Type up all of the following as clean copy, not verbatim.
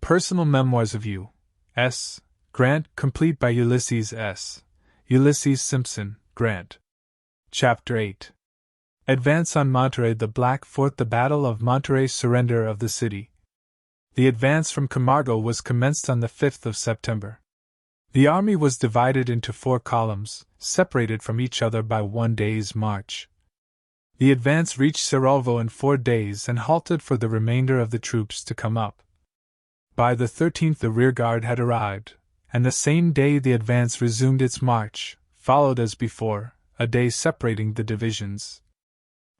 Personal Memoirs of U.S. Grant, complete by Ulysses S. Ulysses Simpson, Grant. Chapter 8. Advance on Monterey, the Black Fort, the Battle of Monterey, surrender of the city. The advance from Camargo was commenced on the 5th of September. The army was divided into 4 columns, separated from each other by 1 day's march. The advance reached Cerralvo in 4 days and halted for the remainder of the troops to come up. By the 13th the rearguard had arrived, and the same day the advance resumed its march, followed as before, a day separating the divisions.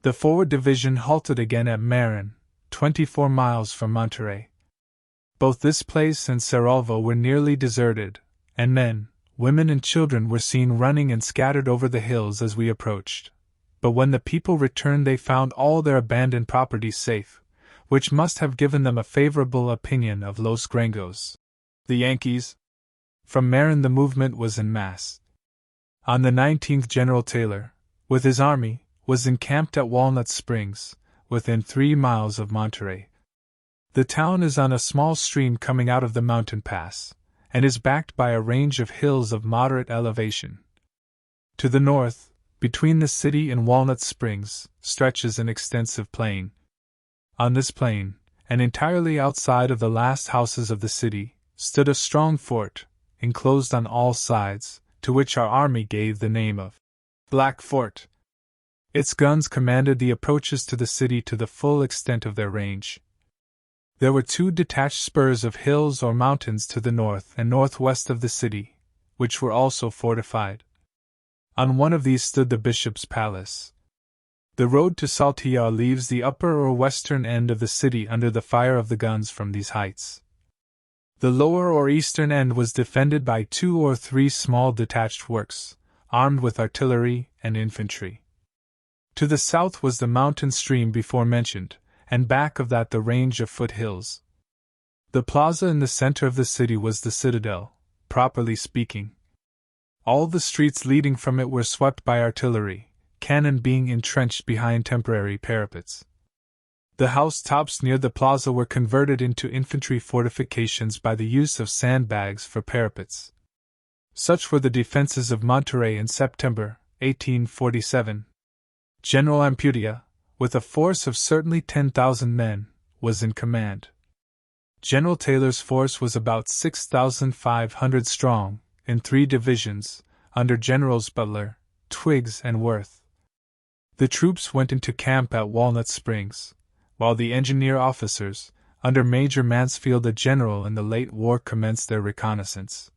The forward division halted again at Marin, 24 miles from Monterey. Both this place and Cerralvo were nearly deserted, and men, women and children were seen running and scattered over the hills as we approached. But when the people returned they found all their abandoned property safe, which must have given them a favorable opinion of Los Gringos, the Yankees. From Marin the movement was en masse. On the 19th General Taylor, with his army, was encamped at Walnut Springs, within 3 miles of Monterey. The town is on a small stream coming out of the mountain pass, and is backed by a range of hills of moderate elevation. To the north, between the city and Walnut Springs, stretches an extensive plain. On this plain, and entirely outside of the last houses of the city, stood a strong fort, enclosed on all sides, to which our army gave the name of Black Fort. Its guns commanded the approaches to the city to the full extent of their range. There were 2 detached spurs of hills or mountains to the north and northwest of the city, which were also fortified. On one of these stood the bishop's palace. The road to Saltillo leaves the upper or western end of the city under the fire of the guns from these heights. The lower or eastern end was defended by 2 or 3 small detached works, armed with artillery and infantry. To the south was the mountain stream before mentioned, and back of that the range of foothills. The plaza in the center of the city was the citadel, properly speaking. All the streets leading from it were swept by artillery, cannon being entrenched behind temporary parapets. The housetops near the plaza were converted into infantry fortifications by the use of sandbags for parapets. Such were the defenses of Monterey in September, 1847. General Ampudia, with a force of certainly 10,000 men, was in command. General Taylor's force was about 6,500 strong, in 3 divisions, under Generals Butler, Twiggs, and Worth. The troops went into camp at Walnut Springs, while the engineer officers, under Major Mansfield, a general in the late war, commenced their reconnaissance.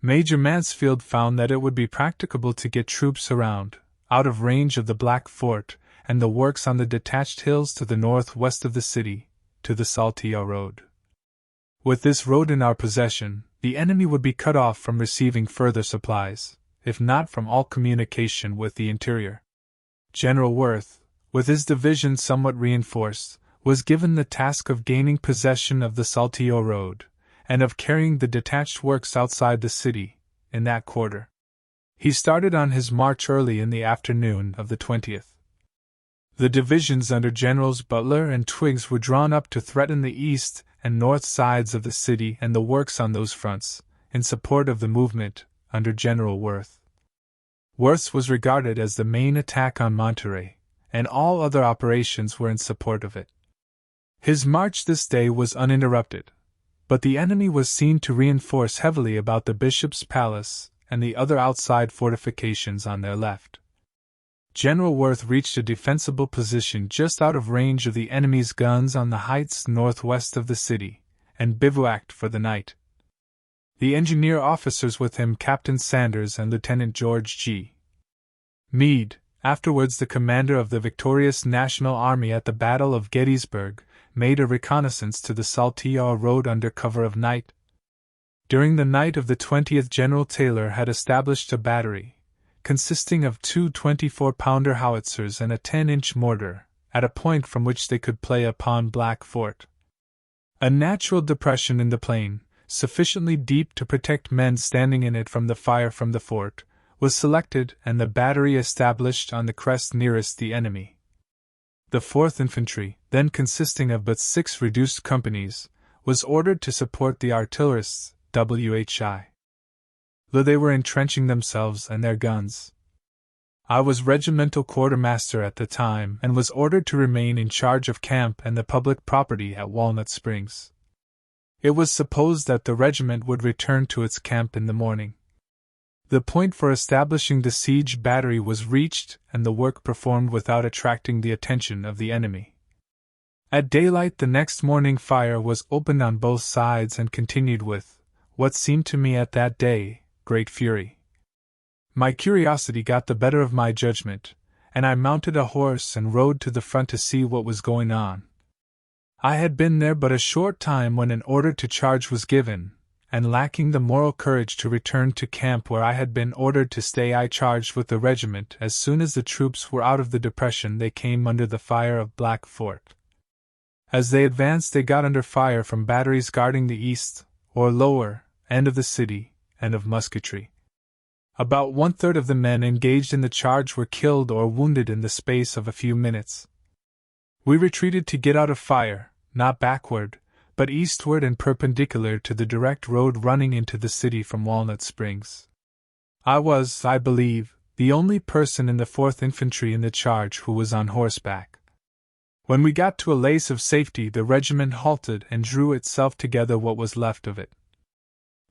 Major Mansfield found that it would be practicable to get troops around, out of range of the Black Fort and the works on the detached hills to the northwest of the city, to the Saltillo road. With this road in our possession, the enemy would be cut off from receiving further supplies, if not from all communication with the interior. General Worth, with his division somewhat reinforced, was given the task of gaining possession of the Saltillo road, and of carrying the detached works outside the city, in that quarter. He started on his march early in the afternoon of the 20th. The divisions under Generals Butler and Twiggs were drawn up to threaten the east and north sides of the city and the works on those fronts, in support of the movement under General Worth. Worth's was regarded as the main attack on Monterey, and all other operations were in support of it. His march this day was uninterrupted, but the enemy was seen to reinforce heavily about the bishop's palace and the other outside fortifications on their left. General Worth reached a defensible position just out of range of the enemy's guns on the heights northwest of the city, and bivouacked for the night. The engineer officers with him, Captain Sanders and Lieutenant George G. Meade, afterwards the commander of the victorious National Army at the Battle of Gettysburg, made a reconnaissance to the Saltillo road under cover of night. During the night of the 20th General Taylor had established a battery, consisting of 2 24-pounder howitzers and a 10-inch mortar, at a point from which they could play upon Black Fort. A natural depression in the plain, sufficiently deep to protect men standing in it from the fire from the fort, was selected and the battery established on the crest nearest the enemy. The 4th Infantry, then consisting of but 6 reduced companies, was ordered to support the artillerists, VIII. Though they were entrenching themselves and their guns. I was regimental quartermaster at the time and was ordered to remain in charge of camp and the public property at Walnut Springs. It was supposed that the regiment would return to its camp in the morning. The point for establishing the siege battery was reached and the work performed without attracting the attention of the enemy. At daylight the next morning fire was opened on both sides and continued with, what seemed to me at that day, great fury. My curiosity got the better of my judgment, and I mounted a horse and rode to the front to see what was going on. I had been there but a short time when an order to charge was given, and lacking the moral courage to return to camp where I had been ordered to stay, I charged with the regiment. As soon as the troops were out of the depression, they came under the fire of Black Fort. As they advanced, they got under fire from batteries guarding the east, or lower, end of the city, and of musketry. About 1/3 of the men engaged in the charge were killed or wounded in the space of a few minutes. We retreated to get out of fire, not backward, but eastward and perpendicular to the direct road running into the city from Walnut Springs. I was, I believe, the only person in the 4th Infantry in the charge who was on horseback. When we got to a place of safety, the regiment halted and drew itself together, what was left of it.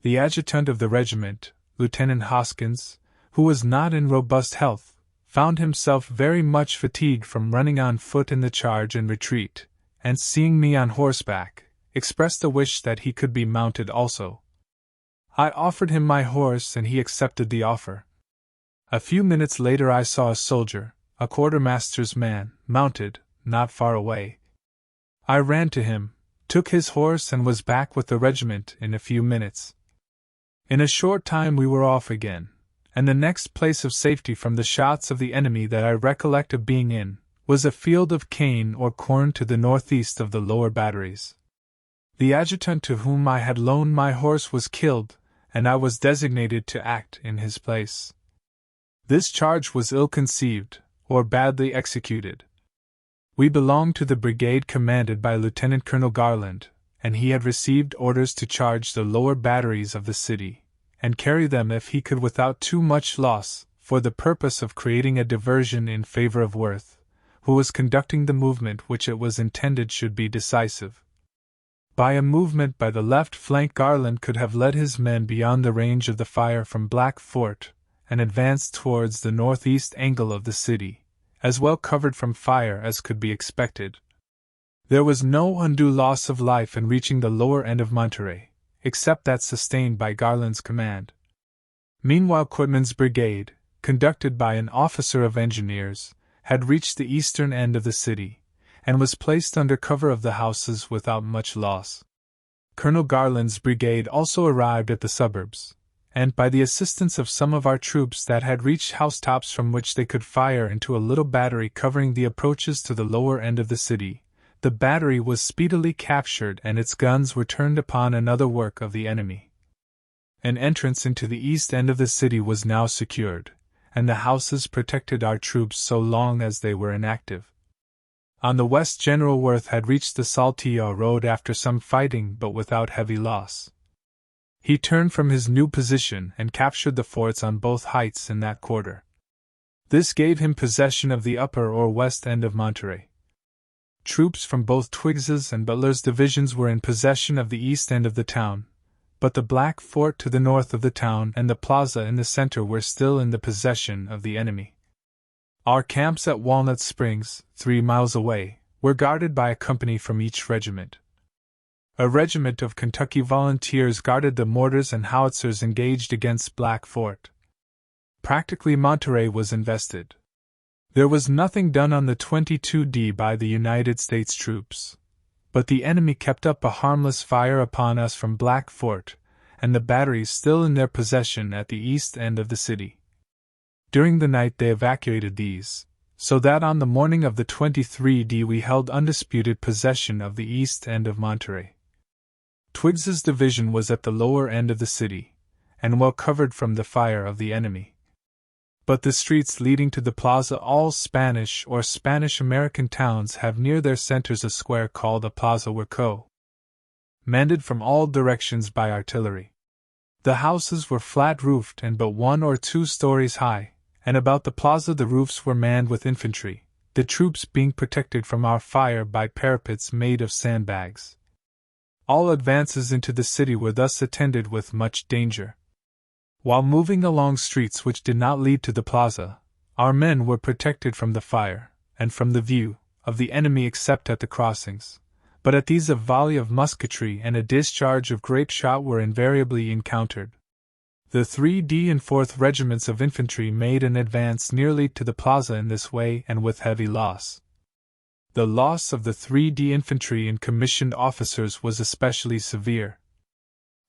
The adjutant of the regiment, Lieutenant Hoskins, who was not in robust health, found himself very much fatigued from running on foot in the charge and retreat, and seeing me on horseback, expressed a wish that he could be mounted also. I offered him my horse and he accepted the offer. A few minutes later I saw a soldier, a quartermaster's man, mounted, not far away. I ran to him, took his horse and was back with the regiment in a few minutes. In a short time we were off again, and the next place of safety from the shots of the enemy that I recollect of being in was a field of cane or corn to the northeast of the lower batteries. The adjutant to whom I had loaned my horse was killed, and I was designated to act in his place. This charge was ill-conceived, or badly executed. We belonged to the brigade commanded by Lieutenant Colonel Garland, and he had received orders to charge the lower batteries of the city, and carry them if he could without too much loss, for the purpose of creating a diversion in favor of Worth, who was conducting the movement which it was intended should be decisive. By a movement by the left flank, Garland could have led his men beyond the range of the fire from Black Fort, and advanced towards the northeast angle of the city, as well covered from fire as could be expected. There was no undue loss of life in reaching the lower end of Monterey, except that sustained by Garland's command. Meanwhile Quitman's brigade, conducted by an officer of engineers, had reached the eastern end of the city, and was placed under cover of the houses without much loss. Colonel Garland's brigade also arrived at the suburbs, and by the assistance of some of our troops that had reached housetops from which they could fire into a little battery covering the approaches to the lower end of the city, the battery was speedily captured and its guns were turned upon another work of the enemy. An entrance into the east end of the city was now secured, and the houses protected our troops so long as they were inactive. On the west, General Worth had reached the Saltillo road after some fighting but without heavy loss. He turned from his new position and captured the forts on both heights in that quarter. This gave him possession of the upper or west end of Monterey. Troops from both Twiggs's and Butler's divisions were in possession of the east end of the town, but the Black Fort to the north of the town and the plaza in the center were still in the possession of the enemy. Our camps at Walnut Springs, 3 miles away, were guarded by a company from each regiment. A regiment of Kentucky volunteers guarded the mortars and howitzers engaged against Black Fort. Practically Monterey was invested. There was nothing done on the 22d by the United States troops, but the enemy kept up a harmless fire upon us from Black Fort, and the batteries still in their possession at the east end of the city. During the night they evacuated these, so that on the morning of the 23d we held undisputed possession of the east end of Monterey. Twiggs's division was at the lower end of the city, and well covered from the fire of the enemy. But the streets leading to the plaza, all Spanish or Spanish-American towns have near their centers a square called a Plaza Huerco. manned from all directions by artillery. The houses were flat-roofed and but 1 or 2 stories high, and about the plaza the roofs were manned with infantry, the troops being protected from our fire by parapets made of sandbags. All advances into the city were thus attended with much danger. While moving along streets which did not lead to the plaza, our men were protected from the fire, and from the view, of the enemy except at the crossings, but at these a volley of musketry and a discharge of grape shot were invariably encountered. The 3d and 4th regiments of infantry made an advance nearly to the plaza in this way and with heavy loss. The loss of the 3d infantry and commissioned officers was especially severe.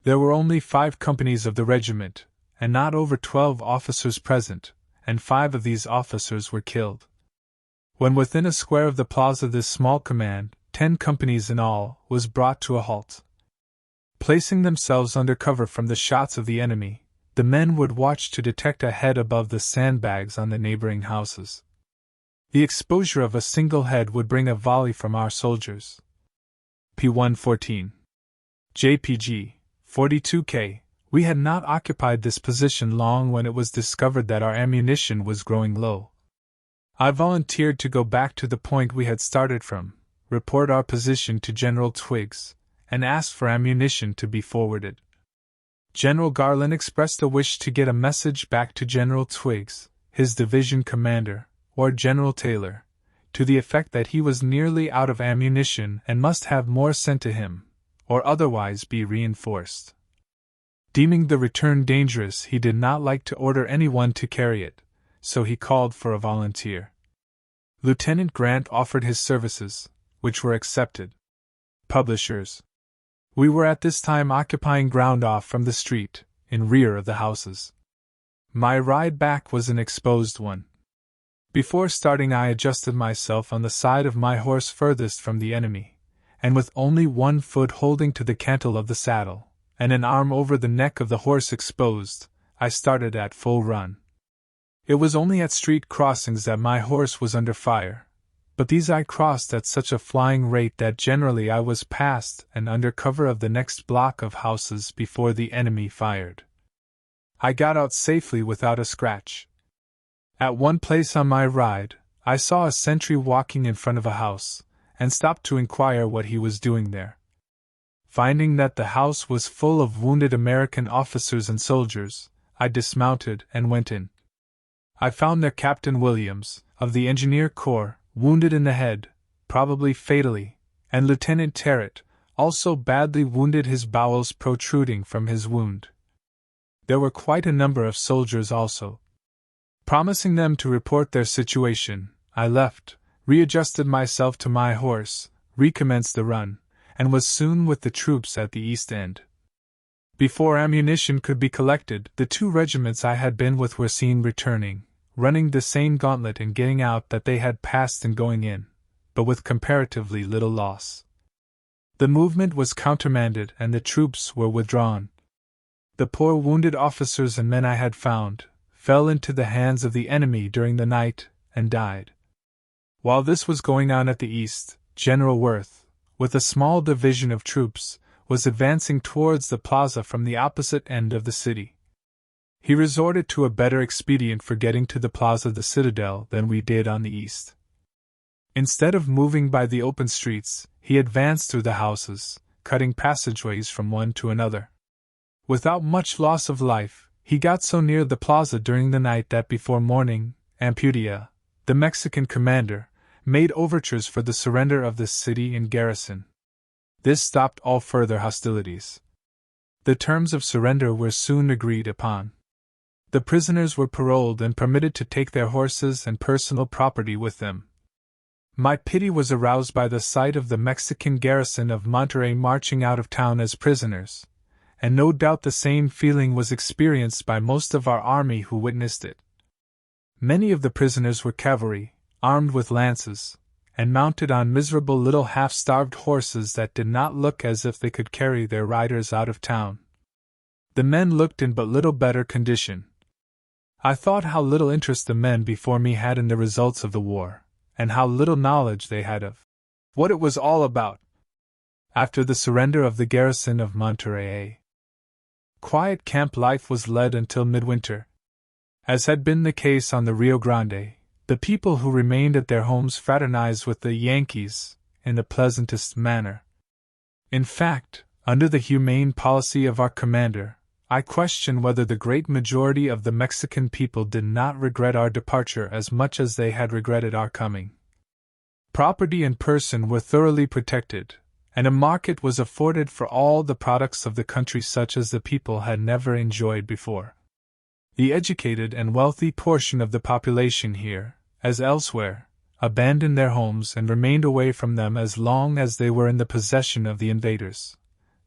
There were only 5 companies of the regiment, and not over 12 officers present, and 5 of these officers were killed. When within a square of the plaza this small command, 10 companies in all, was brought to a halt. Placing themselves under cover from the shots of the enemy, the men would watch to detect a head above the sandbags on the neighboring houses. The exposure of a single head would bring a volley from our soldiers. P114. JPG, 42K. We had not occupied this position long when it was discovered that our ammunition was growing low. I volunteered to go back to the point we had started from, report our position to General Twiggs, and ask for ammunition to be forwarded. General Garland expressed a wish to get a message back to General Twiggs, his division commander, or General Taylor, to the effect that he was nearly out of ammunition and must have more sent to him, or otherwise be reinforced. Deeming the return dangerous, he did not like to order anyone to carry it, so he called for a volunteer. Lieutenant Grant offered his services, which were accepted. Publishers. We were at this time occupying ground off from the street, in rear of the houses. My ride back was an exposed one. Before starting I adjusted myself on the side of my horse furthest from the enemy, and with only 1 foot holding to the cantle of the saddle, and an arm over the neck of the horse exposed, I started at full run. It was only at street crossings that my horse was under fire, but these I crossed at such a flying rate that generally I was past and under cover of the next block of houses before the enemy fired. I got out safely without a scratch. At one place on my ride, I saw a sentry walking in front of a house, and stopped to inquire what he was doing there. Finding that the house was full of wounded American officers and soldiers, I dismounted and went in. I found there Captain Williams, of the Engineer Corps, wounded in the head, probably fatally, and Lieutenant Terrett, also badly wounded, his bowels protruding from his wound. There were quite a number of soldiers also. Promising them to report their situation, I left, readjusted myself to my horse, recommenced the run, and was soon with the troops at the east end. Before ammunition could be collected, the 2 regiments I had been with were seen returning, running the same gauntlet and getting out that they had passed in going in, but with comparatively little loss. The movement was countermanded and the troops were withdrawn. The poor wounded officers and men I had found fell into the hands of the enemy during the night and died. While this was going on at the east, General Worth, with a small division of troops, was advancing towards the plaza from the opposite end of the city. He resorted to a better expedient for getting to the plaza, the citadel, than we did on the east. Instead of moving by the open streets, he advanced through the houses, cutting passageways from one to another. Without much loss of life, he got so near the plaza during the night that before morning, Ampudia, the Mexican commander, made overtures for the surrender of the city and garrison. This stopped all further hostilities. The terms of surrender were soon agreed upon. The prisoners were paroled and permitted to take their horses and personal property with them. My pity was aroused by the sight of the Mexican garrison of Monterrey marching out of town as prisoners, and no doubt the same feeling was experienced by most of our army who witnessed it. Many of the prisoners were cavalry, armed with lances, and mounted on miserable little half-starved horses that did not look as if they could carry their riders out of town. The men looked in but little better condition. I thought how little interest the men before me had in the results of the war, and how little knowledge they had of what it was all about. after the surrender of the garrison of Monterey. Quiet camp life was led until midwinter. As had been the case on the Rio Grande, the people who remained at their homes fraternized with the Yankees in the pleasantest manner. In fact, under the humane policy of our commander, I question whether the great majority of the Mexican people did not regret our departure as much as they had regretted our coming. Property and person were thoroughly protected, and a market was afforded for all the products of the country such as the people had never enjoyed before. The educated and wealthy portion of the population here, as elsewhere, abandoned their homes and remained away from them as long as they were in the possession of the invaders.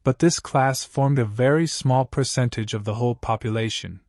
But this class formed a very small percentage of the whole population,